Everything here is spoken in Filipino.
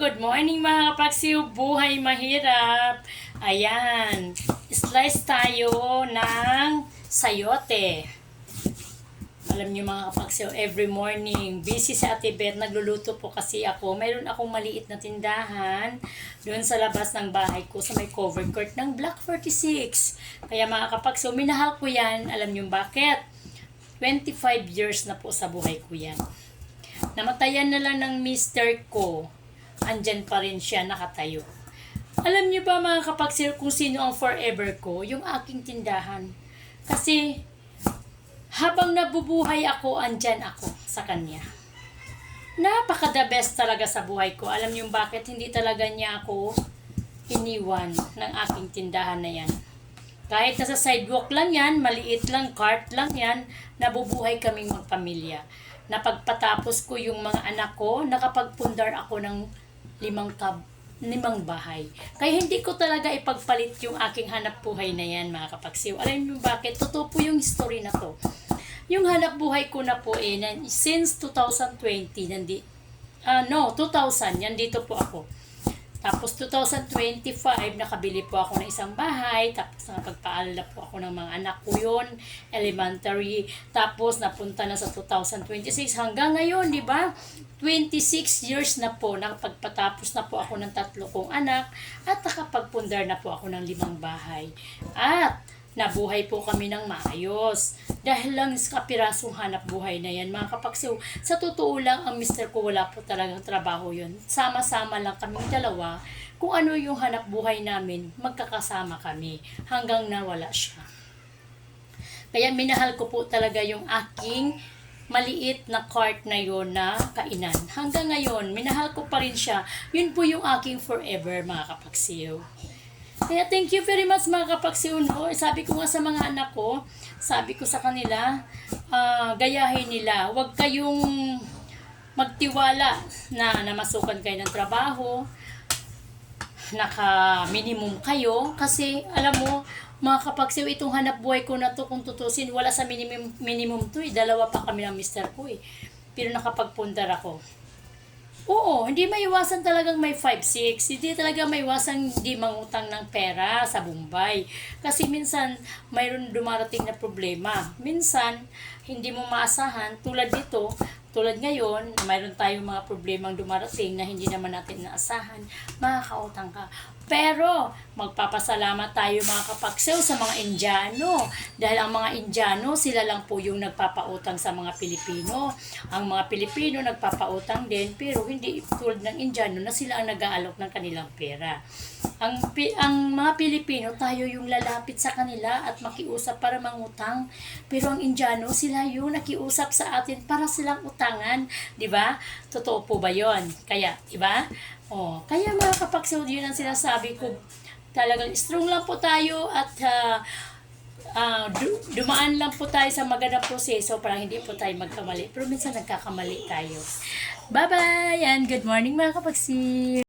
Good morning mga kapaksiw, buhay mahirap. Ayan, slice tayo ng sayote. Alam niyo mga kapaksiw, every morning, busy si Ate Beth, nagluluto po kasi ako. Mayroon akong maliit na tindahan doon sa labas ng bahay ko sa may covered court ng Block 46. Kaya mga kapaksiw, minahal ko yan. Alam niyo bakit? 25 years na po sa buhay ko yan. Namatayan na lang ng mister ko. Andyan pa rin siya nakatayo. Alam niyo ba mga kapaksiw kung sino ang forever ko? Yung aking tindahan. Kasi habang nabubuhay ako, andyan ako sa kanya. Napaka-the best talaga sa buhay ko. Alam niyo bakit? Hindi talaga niya ako iniwan ng aking tindahan na yan. Kahit nasa sidewalk lang yan, maliit lang, cart lang yan, nabubuhay kaming magpamilya. Napagpatapos ko yung mga anak ko, nakapagpundar ako ng 5 bahay. Kaya hindi ko talaga ipagpalit yung aking hanap buhay na yan mga kapaksiw. Alam niyo bakit? Totoo po yung story na to. Yung hanap buhay ko na po since 2020, 2000, yan dito po ako. Tapos 2025, nakabili po ako ng isang bahay. Tapos nakapagpaalala po ako ng mga anak ko yun, elementary. Tapos napunta na sa 2026 hanggang ngayon, di ba? 26 years na po, nakapagpatapos na po ako ng 3 kong anak at nakapagpundar na po ako ng 5 bahay. At nabuhay po kami ng maayos. Dahil lang sa kapirasong hanap buhay na yan, mga kapaksiw, sa totoo lang, ang mister ko wala po talagang trabaho yun. Sama-sama lang kaming dalawa. Kung ano yung hanap buhay namin, magkakasama kami hanggang nawala siya. Kaya minahal ko po talaga yung aking maliit na cart na yon na kainan. Hanggang ngayon, minahal ko pa rin siya. Yun po yung aking forever, mga kapaksiw. Kaya thank you very much mga kapaksiw. No? Sabi ko nga sa mga anak ko, sabi ko sa kanila, gayahin nila. Huwag kayong magtiwala na namasukan kayo ng trabaho, naka-minimum kayo. Kasi alam mo, mga kapaksiw, itong hanap buhay ko na to, kung tutusin, wala sa minimum to. 2 pa kami ng mister ko Pero nakapagpundar ako. Oo, hindi maiwasan talagang may 5-6. Hindi talaga maiwasan hindi mangutang ng pera sa Bombay. Kasi minsan, mayroon dumarating na problema. Minsan, hindi mo maasahan. Tulad dito, tulad ngayon, mayroon tayong mga problemang dumarating na hindi naman natin naasahan. Makakautang ka. Pero, magpapasalamat tayo mga kapaksiw sa mga Indiano. Dahil ang mga Indiano, sila lang po yung nagpapautang sa mga Pilipino. Ang mga Pilipino nagpapautang din, pero hindi tulad ng Indiano na sila ang nag-aalok ng kanilang pera. Ang mga Pilipino, tayo yung lalapit sa kanila at makiusap para mangutang. Pero ang Indiano, sila yung nakiusap sa atin para silang utangan. Diba? Totoo po ba yon? Kaya, diba? Kaya mga kapaksiw, yun ang sinasabi ko. Talagang strong lang po tayo at dumaan lang po tayo sa magandang proseso para hindi po tayo magkamali. Pero minsan nagkakamali tayo. Bye-bye and good morning mga kapaksiw!